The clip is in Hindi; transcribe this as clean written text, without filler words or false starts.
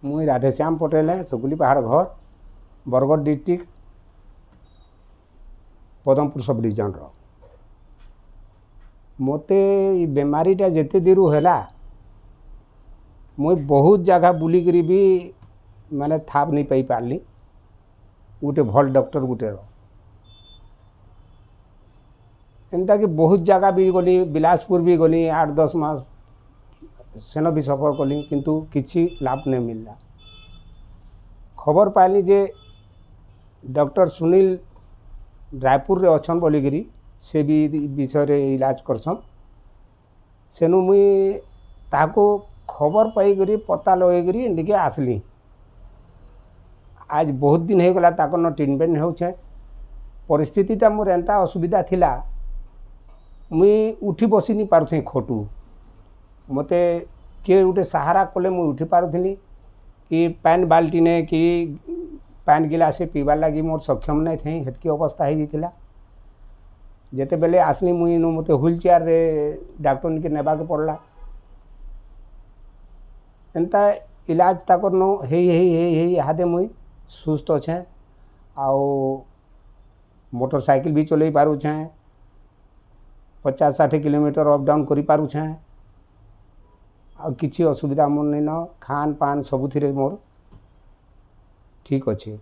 मुई राधेश्याम पटेल है सुकुली पहाड़ घर Bargarh district Padampur sub division रो मते बेमारीटा जेते दिरु हैला मुई बहुत जगह बुलिकी भी माने थाप नहीं पाई पारली गोटे भल डॉक्टर गोटे रो एंता कि बहुत जगह भी गली बिलासपुर भी गली 8-10 मास सेन भी सफर कली किंतु किसी लाभ नहीं मिलला खबर पाइली जे डॉक्टर सुनील रायपुर रे अच्छन बोलिकी से भी विषय रे इलाज करसन सेनु मुई ताको खबर पाई पता लगे इनके आसली आज बहुत दिन हो गला ताको न ट्रीटमेंट होछे परिस्थितिटा मोर एंता असुविधा थिला मुई उठी बसी नहीं पारुथी खोटू मते किए गोटे सहारा कले मुई उठी पारुथी कि पैन बाल्टी ने कि पैन गिलासे पीबार लगी मोर सक्षम नहीं थी हेतकी अवस्था हो जाता जिते बेले आसली मुई नो मते व्हील चेयर रे डॉक्टर के नेबा के पड़ला एंता इलाज ताकर नो हे हादे मुई सुस्थ अच्छे आओ मोटरसाइकिल भी चलई पारुछे 50-60 किलोमीटर अप डाउन करि पारुछे आ किसी असुविधा मोर नहीं न खान पान सबुथिरे मोर ठीक अच्छे।